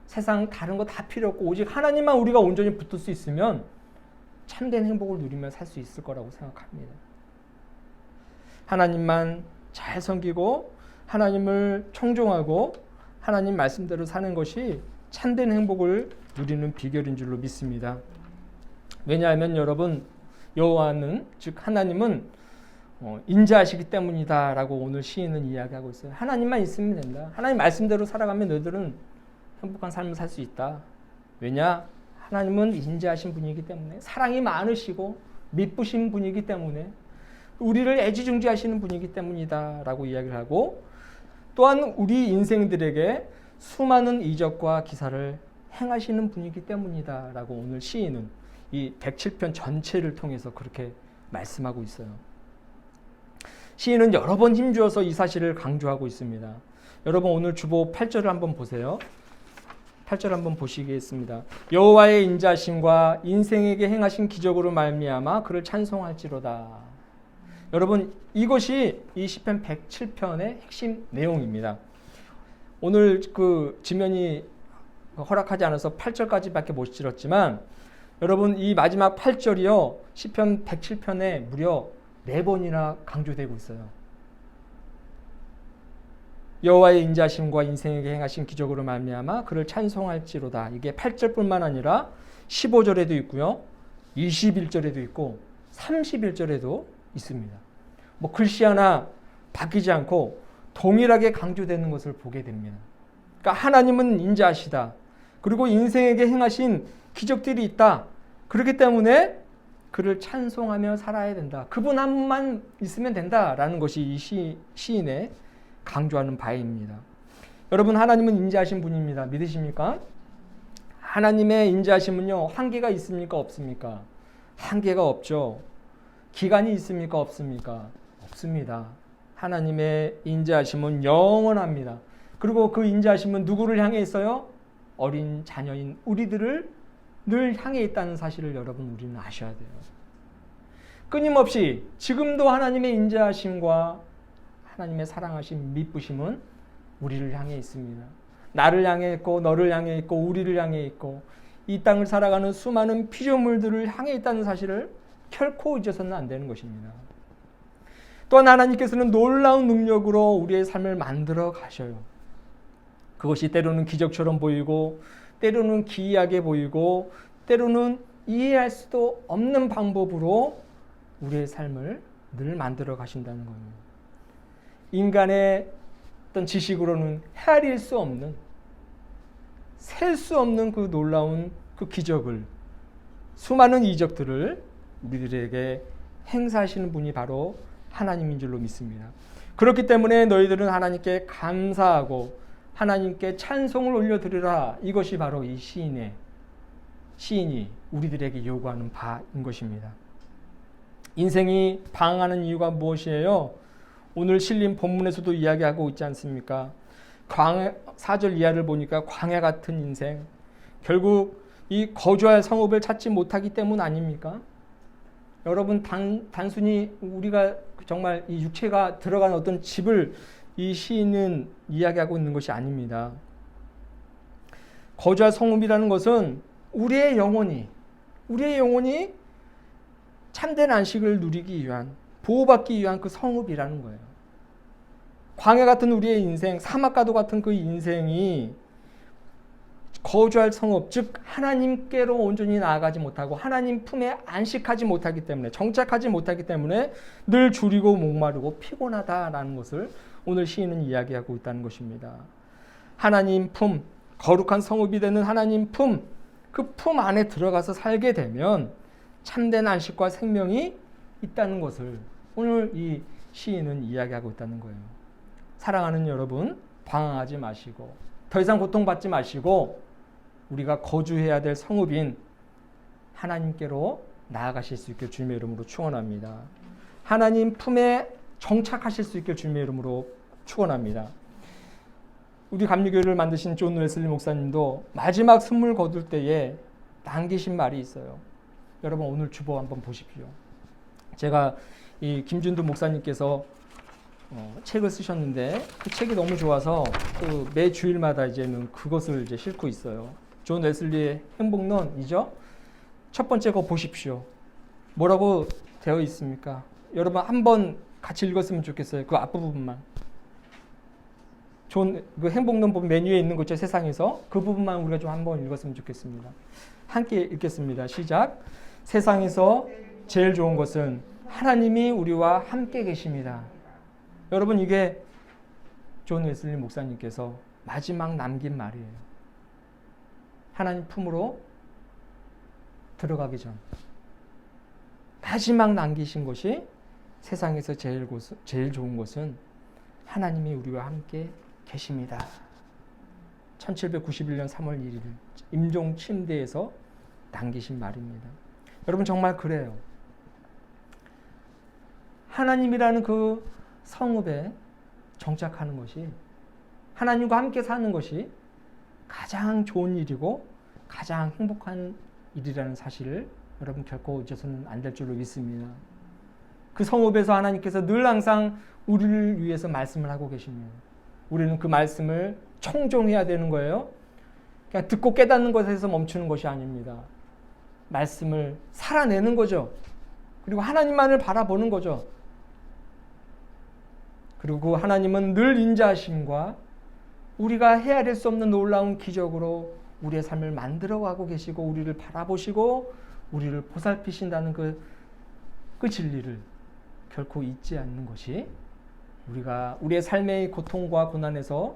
세상 다른 거 다 필요 없고 오직 하나님만 우리가 온전히 붙을 수 있으면 참된 행복을 누리며 살 수 있을 거라고 생각합니다. 하나님만 잘 섬기고 하나님을 청종하고 하나님 말씀대로 사는 것이 참된 행복을 누리는 비결인 줄로 믿습니다. 왜냐하면 여러분, 여호와는, 즉 하나님은 인자하시기 때문이다라고 오늘 시인은 이야기하고 있어요. 하나님만 있으면 된다. 하나님 말씀대로 살아가면 너희들은 행복한 삶을 살 수 있다. 왜냐? 하나님은 인자하신 분이기 때문에, 사랑이 많으시고 미쁘신 분이기 때문에, 우리를 애지중지하시는 분이기 때문이다 라고 이야기를 하고, 또한 우리 인생들에게 수많은 이적과 기사를 행하시는 분이기 때문이다 라고 오늘 시인은 이 107편 전체를 통해서 그렇게 말씀하고 있어요. 시인은 여러 번 힘주어서 이 사실을 강조하고 있습니다. 여러분, 오늘 주보 8절을 한번 보세요. 8절 한번 보시겠습니다. 여호와의 인자심과 인생에게 행하신 기적으로 말미암아 그를 찬송할지로다. 여러분, 이것이 이 시편 107편의 핵심 내용입니다. 오늘 그 지면이 허락하지 않아서 8절까지밖에 못 실었지만 여러분, 이 마지막 8절이요 시편 107편에 무려 4번이나 강조되고 있어요. 여호와의 인자하심과 인생에게 행하신 기적으로 말미암아 그를 찬송할지로다. 이게 8절뿐만 아니라 15절에도 있고요. 21절에도 있고 31절에도 있습니다. 뭐 글씨 하나 바뀌지 않고 동일하게 강조되는 것을 보게 됩니다. 그러니까 하나님은 인자하시다. 그리고 인생에게 행하신 기적들이 있다. 그렇기 때문에 그를 찬송하며 살아야 된다. 그분 한 분만 있으면 된다라는 것이 이 시인의 강조하는 바입니다. 여러분, 하나님은 인자하신 분입니다. 믿으십니까? 하나님의 인자하심은요, 한계가 있습니까? 없습니까? 한계가 없죠. 기간이 있습니까? 없습니까? 없습니다. 하나님의 인자하심은 영원합니다. 그리고 그 인자하심은 누구를 향해 있어요? 어린 자녀인 우리들을 늘 향해 있다는 사실을 여러분 우리는 아셔야 돼요. 끊임없이 지금도 하나님의 인자하심과 하나님의 사랑하심, 미쁘심은 우리를 향해 있습니다. 나를 향해 있고 너를 향해 있고 우리를 향해 있고 이 땅을 살아가는 수많은 피조물들을 향해 있다는 사실을 결코 잊어서는 안 되는 것입니다. 또한 하나님께서는 놀라운 능력으로 우리의 삶을 만들어 가셔요. 그것이 때로는 기적처럼 보이고 때로는 기이하게 보이고 때로는 이해할 수도 없는 방법으로 우리의 삶을 늘 만들어 가신다는 겁니다. 인간의 어떤 지식으로는 헤아릴 수 없는, 셀 수 없는 그 놀라운 그 기적을, 수많은 이적들을 우리들에게 행사하시는 분이 바로 하나님인 줄로 믿습니다. 그렇기 때문에 너희들은 하나님께 감사하고 하나님께 찬송을 올려드리라. 이것이 바로 이 시인이 우리들에게 요구하는 바인 것입니다. 인생이 방황하는 이유가 무엇이에요? 오늘 실린 본문에서도 이야기하고 있지 않습니까? 4절 이하를 보니까 광야 같은 인생, 결국 이 거주할 성읍을 찾지 못하기 때문 아닙니까? 여러분, 단순히 우리가 정말 이 육체가 들어간 어떤 집을 이 시인은 이야기하고 있는 것이 아닙니다. 거주할 성읍이라는 것은 우리의 영혼이 참된 안식을 누리기 위한, 보호받기 위한 그 성읍이라는 거예요. 광야 같은 우리의 인생, 사막가도 같은 그 인생이 거주할 성읍, 즉 하나님께로 온전히 나아가지 못하고 하나님 품에 안식하지 못하기 때문에, 정착하지 못하기 때문에 늘 줄이고 목마르고 피곤하다라는 것을 오늘 시인은 이야기하고 있다는 것입니다. 하나님 품, 거룩한 성읍이 되는 하나님 품, 그 품 안에 들어가서 살게 되면 참된 안식과 생명이 있다는 것을 오늘 이 시인은 이야기하고 있다는 거예요. 사랑하는 여러분, 방황하지 마시고 더 이상 고통받지 마시고 우리가 거주해야 될 성읍인 하나님께로 나아가실 수 있길 주님의 이름으로 축원합니다. 하나님 품에 정착하실 수 있길 주님의 이름으로 축원합니다. 우리 감리교회를 만드신 존 웨슬리 목사님도 마지막 숨을 거둘 때에 남기신 말이 있어요. 여러분, 오늘 주보 한번 보십시오. 제가 이 김준두 목사님께서 책을 쓰셨는데 그 책이 너무 좋아서 그 매 주일마다 이제는 그것을 이제 싣고 있어요. 존 웨슬리의 행복론이죠. 첫 번째 거 보십시오. 뭐라고 되어 있습니까? 여러분 한번 같이 읽었으면 좋겠어요. 그 앞부분만. 그 행복론 보면 메뉴에 있는 거죠. 세상에서. 그 부분만 우리가 좀 한번 읽었으면 좋겠습니다. 함께 읽겠습니다. 시작. 세상에서 제일 좋은 것은 하나님이 우리와 함께 계십니다. 여러분, 이게 존 웨슬리 목사님께서 마지막 남긴 말이에요. 하나님 품으로 들어가기 전 마지막 남기신 것이 세상에서 제일 좋은 것은 하나님이 우리와 함께 계십니다. 1791년 3월 1일 임종 침대에서 남기신 말입니다. 여러분, 정말 그래요. 하나님이라는 그 성읍에 정착하는 것이, 하나님과 함께 사는 것이 가장 좋은 일이고 가장 행복한 일이라는 사실을 여러분 결코 잊어서는 안 될 줄로 믿습니다. 그 성읍에서 하나님께서 늘 항상 우리를 위해서 말씀을 하고 계십니다. 우리는 그 말씀을 청종해야 되는 거예요. 그냥 듣고 깨닫는 것에서 멈추는 것이 아닙니다. 말씀을 살아내는 거죠. 그리고 하나님만을 바라보는 거죠. 그리고 하나님은 늘 인자하심과 우리가 헤아릴 수 없는 놀라운 기적으로 우리의 삶을 만들어가고 계시고 우리를 바라보시고 우리를 보살피신다는 그 진리를 결코 잊지 않는 것이 우리가 우리의 삶의 고통과 고난에서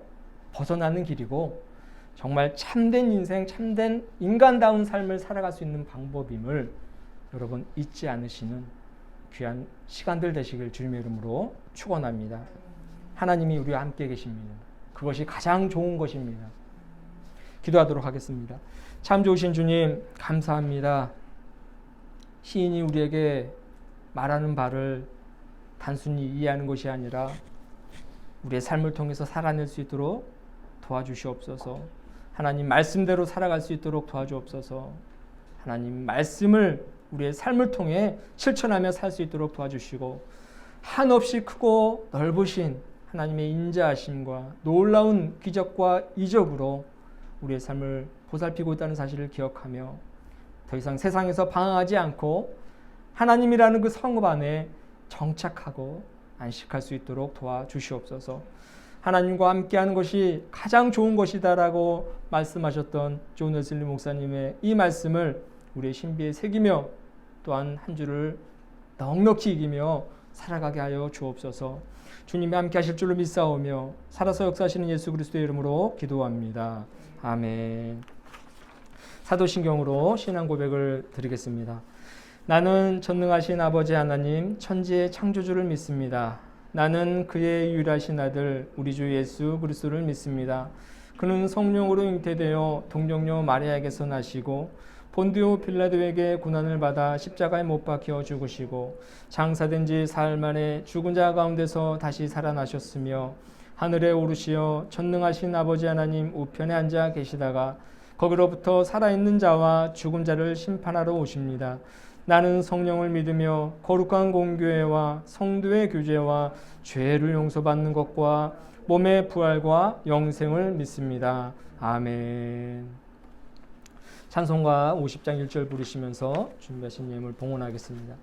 벗어나는 길이고 정말 참된 인생, 참된 인간다운 삶을 살아갈 수 있는 방법임을 여러분 잊지 않으시는 귀한 시간들 되시길 주님의 이름으로 축원합니다. 하나님이 우리와 함께 계십니다. 그것이 가장 좋은 것입니다. 기도하도록 하겠습니다. 참 좋으신 주님 감사합니다. 시인이 우리에게 말하는 바를 단순히 이해하는 것이 아니라 우리의 삶을 통해서 살아낼 수 있도록 도와주시옵소서. 하나님 말씀대로 살아갈 수 있도록 도와주옵소서. 하나님 말씀을 우리의 삶을 통해 실천하며 살 수 있도록 도와주시고 한없이 크고 넓으신 하나님의 인자하심과 놀라운 기적과 이적으로 우리의 삶을 보살피고 있다는 사실을 기억하며 더 이상 세상에서 방황하지 않고 하나님이라는 그 성읍 안에 정착하고 안식할 수 있도록 도와주시옵소서. 하나님과 함께하는 것이 가장 좋은 것이다라고 말씀하셨던 존 웨슬리 목사님의 이 말씀을 우리의 신비에 새기며 또한 한 주를 넉넉히 이기며 살아가게 하여 주옵소서. 주님이 함께 하실 줄로 믿사오며 살아서 역사하시는 예수 그리스도의 이름으로 기도합니다. 아멘. 사도신경으로 신앙 고백을 드리겠습니다. 나는 전능하신 아버지 하나님 천지의 창조주를 믿습니다. 나는 그의 유일하신 아들 우리 주 예수 그리스도를 믿습니다. 그는 성령으로 잉태되어 동정녀 마리아에게서 나시고 본디오 빌라도에게 고난을 받아 십자가에 못 박혀 죽으시고 장사된 지 사흘 만에 죽은 자 가운데서 다시 살아나셨으며 하늘에 오르시어 전능하신 아버지 하나님 우편에 앉아 계시다가 거기로부터 살아있는 자와 죽은 자를 심판하러 오십니다. 나는 성령을 믿으며 거룩한 공교회와 성도의 교제와 죄를 용서받는 것과 몸의 부활과 영생을 믿습니다. 아멘. 찬송가 50장 1절 부르시면서 준비하신 예물 봉헌하겠습니다.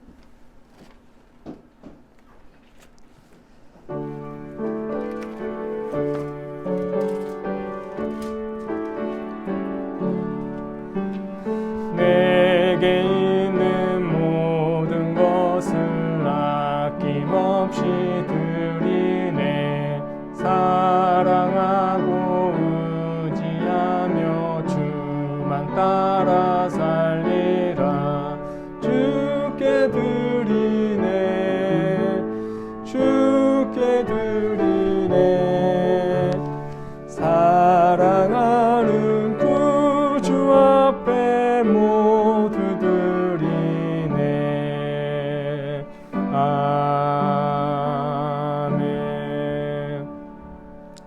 내게 있는 모든 것을 아낌없이 드리네. 사랑하고 의지하며 주만 따라 살리라. 주께 드리네. 주께 드리네. 사랑하는 구주 앞에 모두 드리네. 아멘.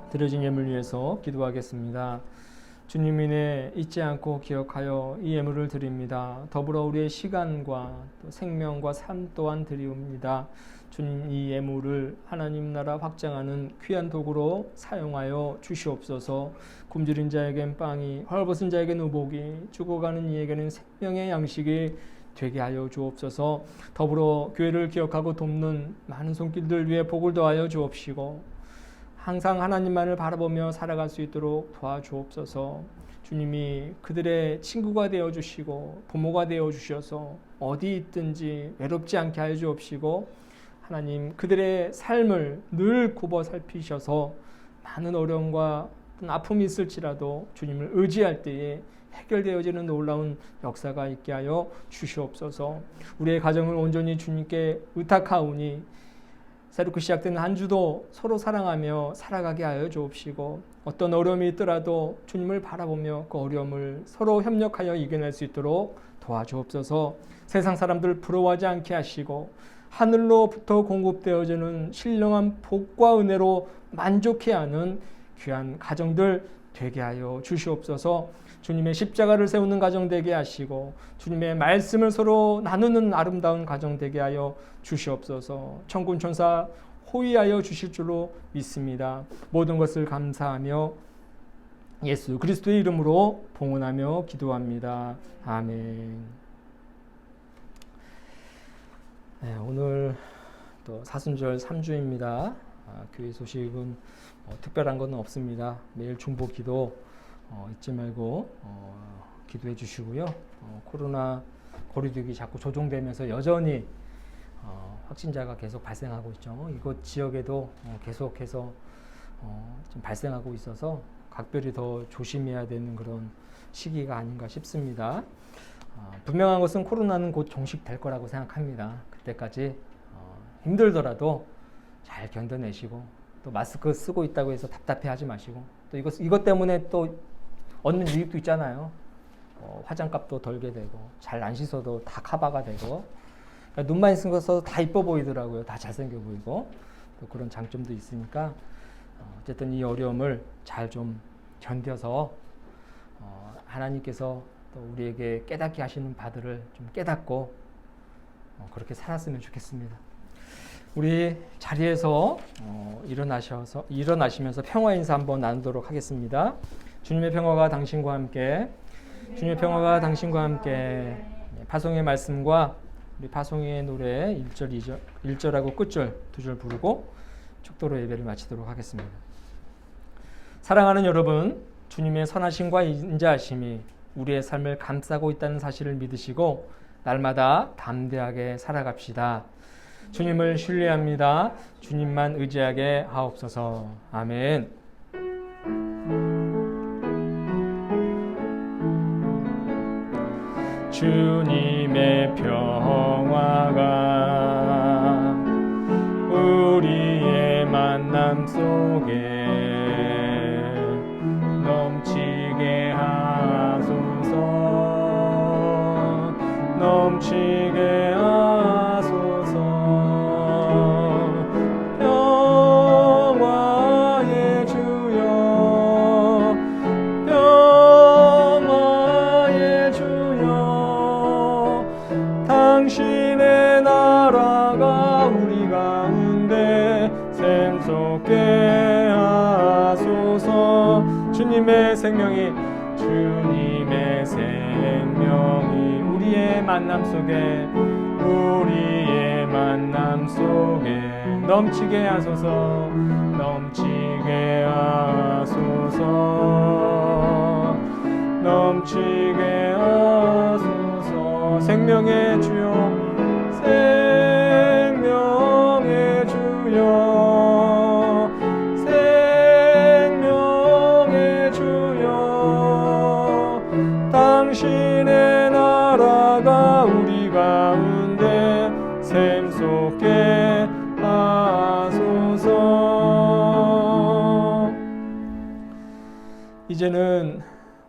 드려진 예물 위해서 기도하겠습니다. 주님 인해 잊지 않고 기억하여 이 예물을 드립니다. 더불어 우리의 시간과 또 생명과 삶 또한 드리옵니다. 주님 이 예물을 하나님 나라 확장하는 귀한 도구로 사용하여 주시옵소서. 굶주린 자에겐 빵이, 헐벗은 자에겐 의복이, 죽어가는 이에게는 생명의 양식이 되게 하여 주옵소서. 더불어 교회를 기억하고 돕는 많은 손길들 위해 복을 더하여 주옵시고 항상 하나님만을 바라보며 살아갈 수 있도록 도와주옵소서. 주님이 그들의 친구가 되어주시고 부모가 되어주셔서 어디 있든지 외롭지 않게 하여 주옵시고 하나님 그들의 삶을 늘 굽어 살피셔서 많은 어려움과 아픔이 있을지라도 주님을 의지할 때에 해결되어지는 놀라운 역사가 있게 하여 주시옵소서. 우리의 가정을 온전히 주님께 의탁하오니 새롭게 시작되는 한 주도 서로 사랑하며 살아가게 하여 주옵시고 어떤 어려움이 있더라도 주님을 바라보며 그 어려움을 서로 협력하여 이겨낼 수 있도록 도와주옵소서. 세상 사람들 부러워하지 않게 하시고 하늘로부터 공급되어지는 신령한 복과 은혜로 만족해야 하는 귀한 가정들 되게 하여 주시옵소서. 주님의 십자가를 세우는 가정 되게 하시고 주님의 말씀을 서로 나누는 아름다운 가정 되게 하여 주시옵소서. 천군 천사 호위하여 주실 줄로 믿습니다. 모든 것을 감사하며 예수 그리스도의 이름으로 봉헌하며 기도합니다. 아멘. 네, 오늘 또 사순절 3주입니다. 교회 소식은 특별한 건 없습니다. 매일 중보 기도 잊지 말고 기도해 주시고요. 코로나 거리두기 자꾸 조정되면서 여전히 확진자가 계속 발생하고 있죠. 이곳 지역에도 계속해서 좀 발생하고 있어서 각별히 더 조심해야 되는 그런 시기가 아닌가 싶습니다. 분명한 것은 코로나는 곧 종식될 거라고 생각합니다. 그때까지 힘들더라도 잘 견뎌내시고, 또 마스크 쓰고 있다고 해서 답답해하지 마시고, 또 이것 때문에 또 얻는 이익도 있잖아요. 화장값도 덜게 되고, 잘 안 씻어도 다 커버가 되고, 그러니까 눈만 있어서 다 이뻐 보이더라고요. 다 잘생겨 보이고, 또 그런 장점도 있으니까 어쨌든 이 어려움을 잘 좀 견뎌서 하나님께서 또 우리에게 깨닫게 하시는 바들을 좀 깨닫고 그렇게 살았으면 좋겠습니다. 우리 자리에서 일어나시면서 평화 인사 한번 나누도록 하겠습니다. 주님의 평화가 당신과 함께, 주님의 평화가 당신과 함께. 파송의 말씀과 우리 파송의 노래 1절, 1절하고 끝절 2절 부르고 축도로 예배를 마치도록 하겠습니다. 사랑하는 여러분, 주님의 선하심과 인자하심이 우리의 삶을 감싸고 있다는 사실을 믿으시고 날마다 담대하게 살아갑시다. 주님을 신뢰합니다. 주님만 의지하게 하옵소서. 아멘. 주님의 평화가 우리의 만남 속에 넘치게 하소서. 넘치게 하소서. 평화의 주여, 평화의 주여, 당신의 나라가 우리 가운데 샘솟게 하소서. 주님의 생명이 우리의 만남 속에 넘치게 하소서. 넘치게 하소서. 넘치게 하소서. 생명의 주여, 생명의 주여, 생명의 주여, 당신의 나라가 우리 가운데 샘솟게 하소서. 이제는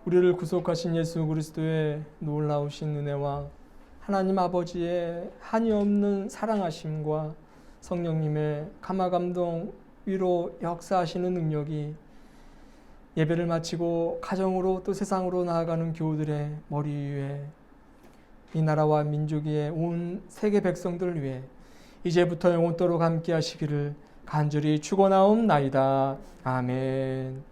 우리를 구속하신 예수 그리스도의 놀라우신 은혜와 하나님 아버지의 한이 없는 사랑하심과 성령님의 감화감동 위로 역사하시는 능력이 예배를 마치고 가정으로 또 세상으로 나아가는 교우들의 머리 위에, 이 나라와 민족 위에, 온 세계 백성들을 위해 이제부터 영원토록 함께 하시기를 간절히 축원하옵나이다. 아멘.